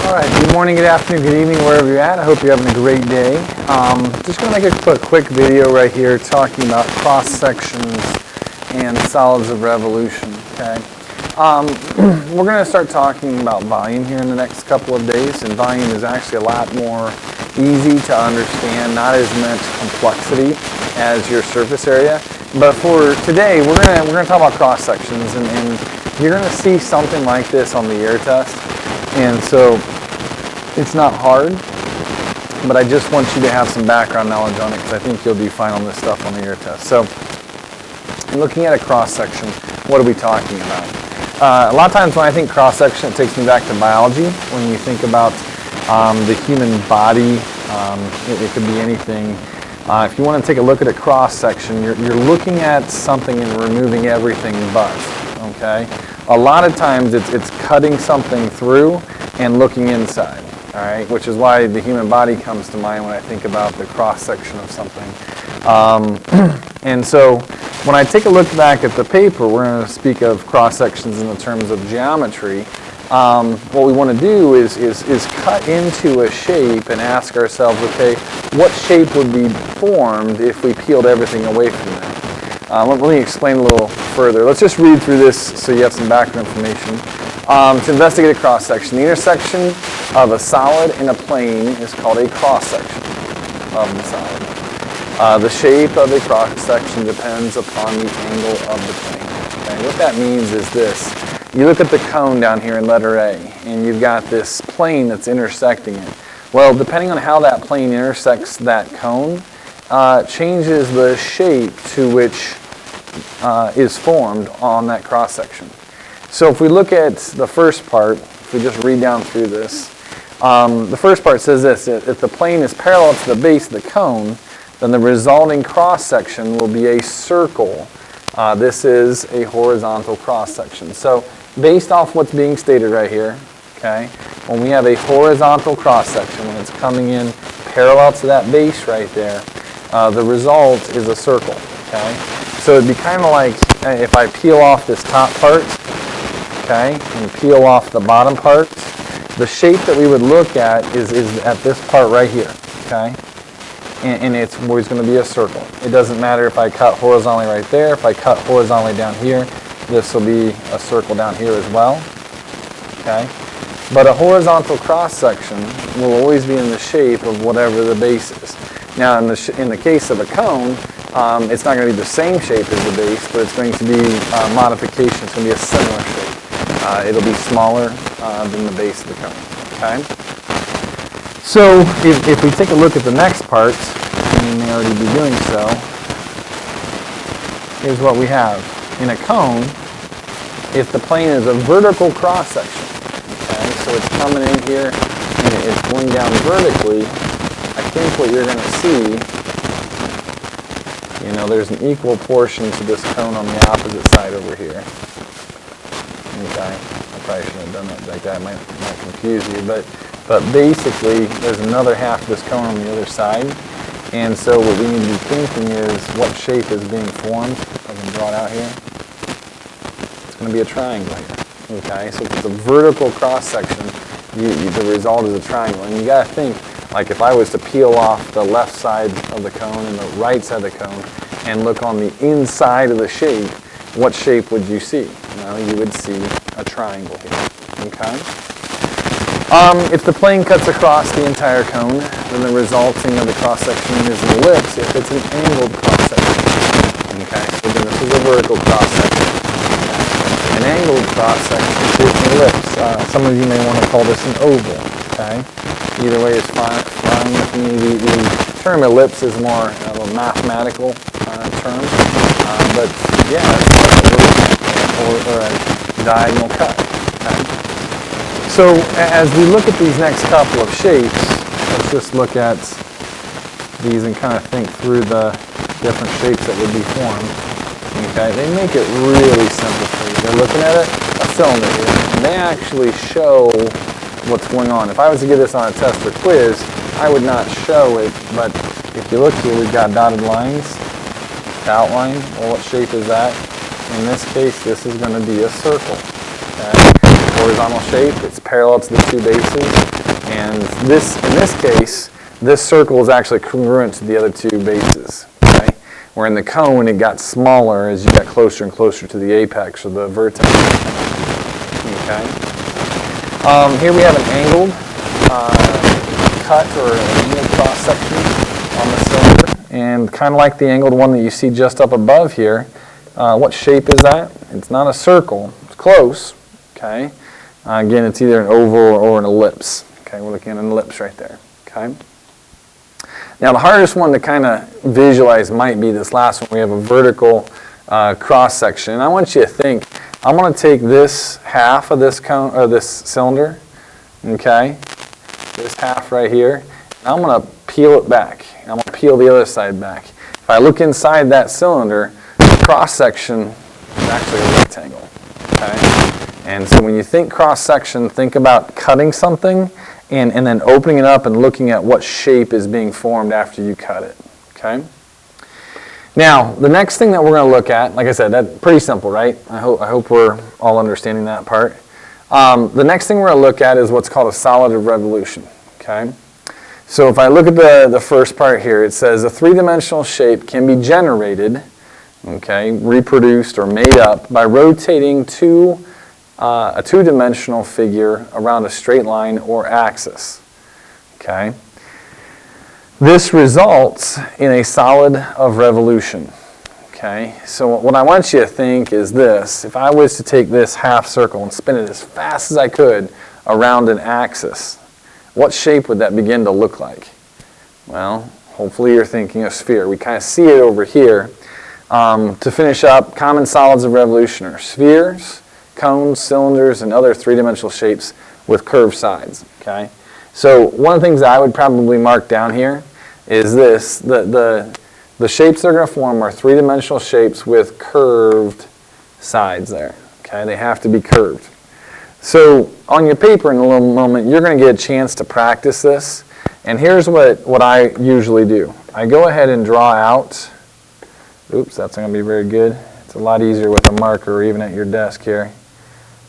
All right, good morning, good afternoon, good evening, wherever you're at. I hope you're having a great day. Just going to make a quick video right here talking about cross-sections and solids of revolution, okay? We're going to start talking about volume here in the next couple of days, and volume is actually a lot more easy to understand, not as much complexity as your surface area. But for today, we're going to talk about cross-sections, and you're going to see something like this on the air test. And so it's not hard, but I just want you to have some background knowledge on it because I think you'll do fine on this stuff on the air test. So looking at a cross-section, what are we talking about? A lot of times when I think cross-section, it takes me back to biology. When you think about the human body, it could be anything. If you want to take a look at a cross-section, you're looking at something and removing everything but, okay? A lot of times it's cutting something through and looking inside, all right? Which is why the human body comes to mind when I think about the cross-section of something. And so when I take a look back at the paper, we're going to speak of cross-sections in the terms of geometry. What we want to do is cut into a shape and ask ourselves, okay, what shape would be formed if we peeled everything away from that? Let me explain a little further. Let's just read through this so you have some background information. To investigate a cross-section, the intersection of a solid and a plane is called a cross-section of the solid. The shape of a cross-section depends upon the angle of the plane. Okay? What that means is this. You look at the cone down here in letter A, and you've got this plane that's intersecting it. Well, depending on how that plane intersects that cone, changes the shape to which is formed on that cross-section. So if we look at the first part, if we just read down through this, the first part says this: if the plane is parallel to the base of the cone, then the resulting cross-section will be a circle. This is a horizontal cross-section. So based off what's being stated right here, okay, when we have a horizontal cross-section, when it's coming in parallel to that base right there, the result is a circle, okay? So it'd be kind of like if I peel off this top part, okay, and peel off the bottom part, the shape that we would look at is at this part right here, okay? And it's always going to be a circle. It doesn't matter if I cut horizontally right there, if I cut horizontally down here, this will be a circle down here as well, okay? But a horizontal cross-section will always be in the shape of whatever the base is. Now, in the case of a cone, it's not going to be the same shape as the base, but it's going to be a modification. It's going to be a similar shape. It'll be smaller than the base of the cone. Okay. So, if we take a look at the next part, and we may already be doing so, here's what we have. In a cone, if the plane is a vertical cross-section, okay, so it's coming in here and it's going down vertically, I think what you're going to see, there's an equal portion to this cone on the opposite side over here. Okay, I probably shouldn't have done that like that. It might confuse you, but basically there's another half of this cone on the other side. And so what we need to be thinking is what shape is being formed. If I can draw it out here. It's going to be a triangle here. Okay, so if it's a vertical cross-section, the result is a triangle. And you got to think, like if I was to peel off the left side of the cone and the right side of the cone and look on the inside of the shape, what shape would you see? Well, you would see a triangle here. Okay? If the plane cuts across the entire cone, then the resulting of the cross-section is an ellipse if it's an angled cross-section. Okay? So again, this is a vertical cross-section. An angled cross-section is an ellipse. Some of you may want to call this an oval. Okay? Either way is fine with me. The term ellipse is more of a mathematical term, but yeah, it's or a diagonal cut. Okay? So as we look at these next couple of shapes, let's just look at these and kind of think through the different shapes that would be formed. Okay, they make it really simple for you. They're looking at a cylinder here, and they actually show what's going on. If I was to give this on a test or quiz, I would not show it, but if you look here, we've got dotted lines to outline. Well, what shape is that? In this case, this is going to be a circle. Okay? horizontal shape. It's parallel to the two bases. And this, in this case, this circle is actually congruent to the other two bases. Okay? Where in the cone, it got smaller as you got closer and closer to the apex or the vertex. Okay? Here we have an angled cut or an angled cross section on the cylinder. And kind of like the angled one that you see just up above here, what shape is that? It's not a circle. It's close. Okay. Again, it's either an oval or an ellipse. Okay, we're looking at an ellipse right there. Okay. Now, the hardest one to kind of visualize might be this last one. We have a vertical cross section. And I want you to think, I'm going to take this half of this cone or this cylinder, okay, this half right here, and I'm going to peel it back. I'm going to peel the other side back. If I look inside that cylinder, the cross section is actually a rectangle. Okay? And so when you think cross section, think about cutting something and then opening it up and looking at what shape is being formed after you cut it. Okay? Now, the next thing that we're going to look at, like I said, that's pretty simple, right? I hope we're all understanding that part. The next thing we're going to look at is what's called a solid of revolution. Okay? So if I look at the first part here, it says a three-dimensional shape can be generated, okay, reproduced or made up by rotating a two-dimensional figure around a straight line or axis. Okay? This results in a solid of revolution. Okay? So what I want you to think is this. If I was to take this half circle and spin it as fast as I could around an axis, what shape would that begin to look like? Well, hopefully you're thinking a sphere. We kind of see it over here. To finish up, common solids of revolution are spheres, cones, cylinders, and other three-dimensional shapes with curved sides. Okay? So one of the things that I would probably mark down here is this. The shapes they're going to form are three-dimensional shapes with curved sides there. Okay? They have to be curved. So on your paper in a little moment, you're going to get a chance to practice this. And here's what I usually do. I go ahead and draw out. Oops, that's not going to be very good. It's a lot easier with a marker or even at your desk here.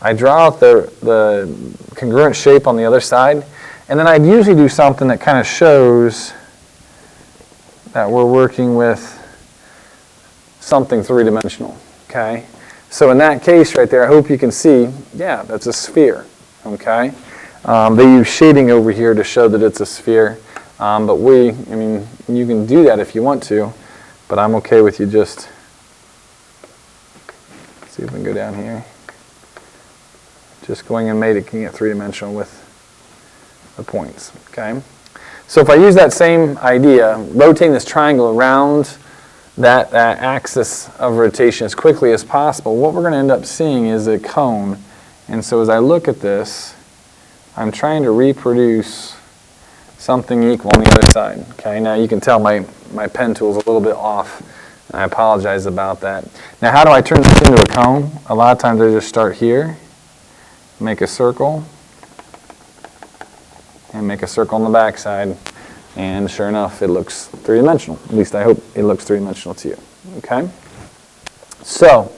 I draw out the congruent shape on the other side. And then I'd usually do something that kind of shows that we're working with something three-dimensional. Okay? So in that case right there, I hope you can see, yeah, that's a sphere, okay? They use shading over here to show that it's a sphere, but you can do that if you want to, but I'm okay with you just, see if we can go down here, just going and making it three-dimensional with the points, okay? So if I use that same idea, rotating this triangle around that axis of rotation as quickly as possible, what we're going to end up seeing is a cone. And so as I look at this, I'm trying to reproduce something equal on the other side. Okay, now you can tell my pen tool is a little bit off, and I apologize about that. Now how do I turn this into a cone? A lot of times I just start here, make a circle, and make a circle on the back side. And sure enough, it looks three-dimensional. At least I hope it looks three-dimensional to you. Okay? So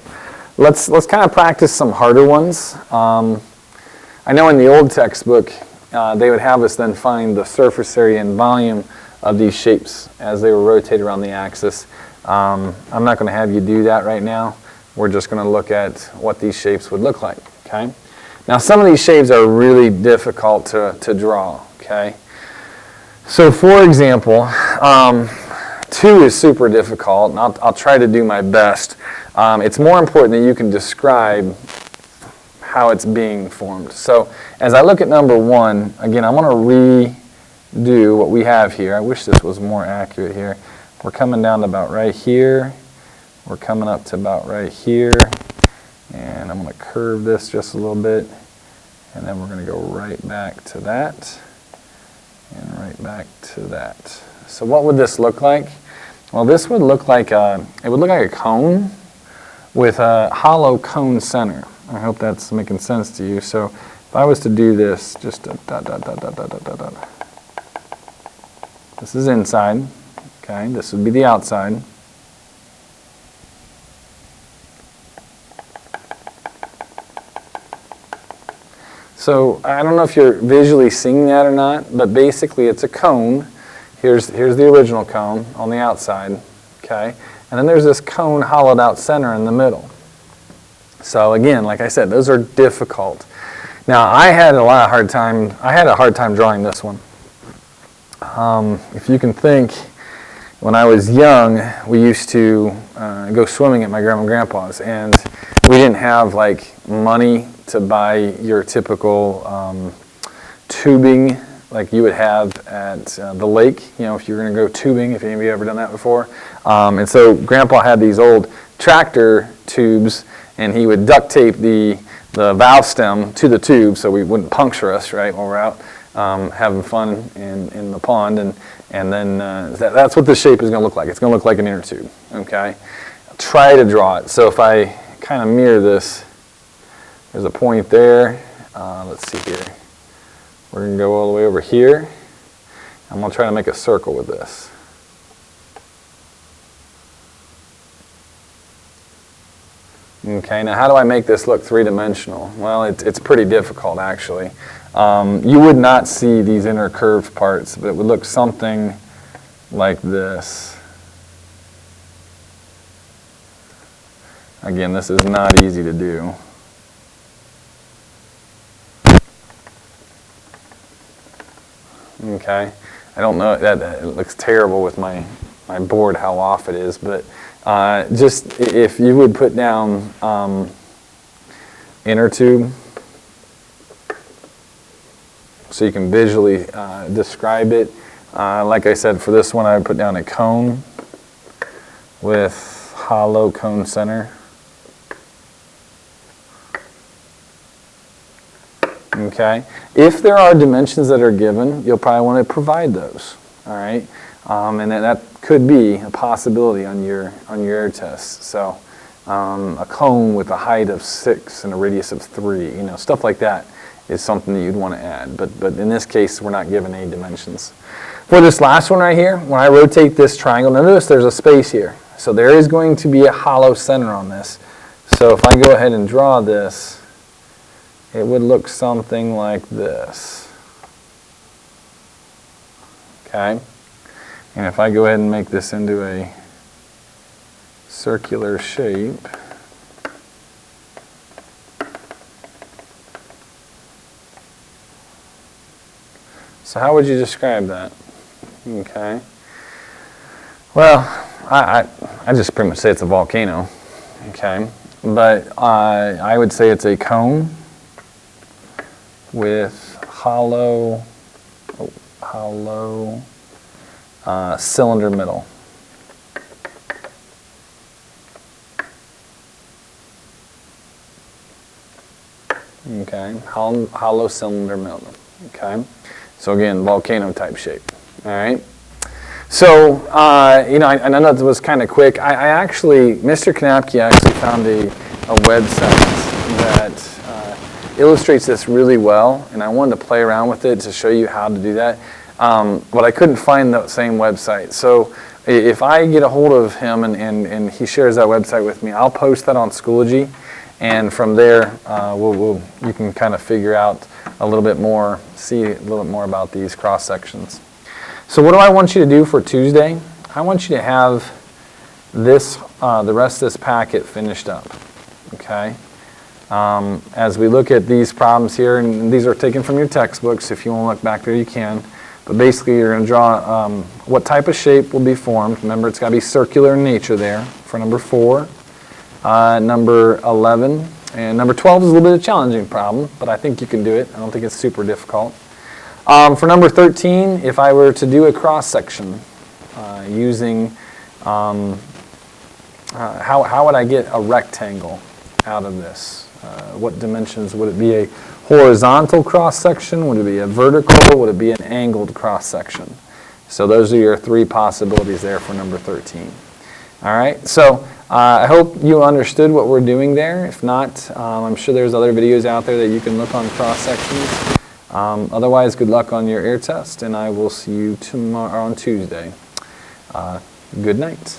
let's kind of practice some harder ones. I know in the old textbook, they would have us then find the surface area and volume of these shapes as they were rotated around the axis. I'm not going to have you do that right now. We're just going to look at what these shapes would look like. Okay? Now some of these shapes are really difficult to draw. Okay? So for example, 2 is super difficult, and I'll try to do my best. It's more important that you can describe how it's being formed. So as I look at number 1, again, I'm going to redo what we have here. I wish this was more accurate here. We're coming down to about right here. We're coming up to about right here. And I'm going to curve this just a little bit. And then we're going to go right back to that. And right back to that. So what would this look like? Well, this would look like a cone with a hollow cone center. I hope that's making sense to you. So if I was to do this, just a dot, dot, dot, dot, dot, dot, dot, dot. This is inside. Okay, this would be the outside. So I don't know if you're visually seeing that or not, but basically it's a cone. Here's the original cone on the outside, okay? And then there's this cone hollowed out center in the middle. So again, like I said, those are difficult. Now I had a hard time drawing this one. If you can think, when I was young, we used to go swimming at my grandma and grandpa's, and we didn't have like money to buy your typical tubing like you would have at the lake, you know, if you're going to go tubing, if any of you ever done that before. And so Grandpa had these old tractor tubes, and he would duct tape the valve stem to the tube so we wouldn't puncture us, right, while we're out having fun in the pond. And then that's what this shape is going to look like. It's going to look like an inner tube, okay? I'll try to draw it. So if I kind of mirror this, there's a point there. Let's see here. We're going to go all the way over here. I'm going to try to make a circle with this. Okay, now how do I make this look three-dimensional? Well, it's pretty difficult, actually. You would not see these inner curved parts, but it would look something like this. Again, this is not easy to do. Okay, I don't know, that it looks terrible with my board how off it is, but just if you would put down inner tube so you can visually describe it. Like I said, for this one I would put down a cone with hollow cone center. Okay. If there are dimensions that are given, you'll probably want to provide those. All right, and that could be a possibility on your air test. So, a cone with a height of 6 and a radius of 3, you know, stuff like that is something that you'd want to add. But in this case, we're not given any dimensions. For this last one right here, when I rotate this triangle, notice there's a space here. So there is going to be a hollow center on this. So if I go ahead and draw this, it would look something like this. Okay? And if I go ahead and make this into a circular shape, so how would you describe that? Okay. Well, I just pretty much say it's a volcano. Okay. But I would say it's a cone with hollow cylinder middle. Okay, hollow cylinder middle. Okay, so again, volcano type shape. All right. So you know, I know that was kind of quick. I actually, Mr. Knapke actually found a website that illustrates this really well, and I wanted to play around with it to show you how to do that. But I couldn't find that same website. So if I get a hold of him and he shares that website with me, I'll post that on Schoology, and from there you can kind of figure out a little bit more, see a little bit more about these cross sections. So what do I want you to do for Tuesday? I want you to have this the rest of this packet finished up. Okay. As we look at these problems here, and these are taken from your textbooks, if you want to look back there you can, but basically you're going to draw what type of shape will be formed. Remember, it's got to be circular in nature there for number 4, number 11, and number 12 is a little bit of a challenging problem, but I think you can do it. I don't think it's super difficult. For number 13, if I were to do a cross section using, how would I get a rectangle out of this? What dimensions would it be? A horizontal cross section? Would it be a vertical? Would it be an angled cross section? So those are your 3 possibilities there for number 13. All right, so I hope you understood what we're doing there. If not, I'm sure there's other videos out there that you can look on cross sections. Otherwise, good luck on your air test, and I will see you tomorrow on Tuesday. Good night.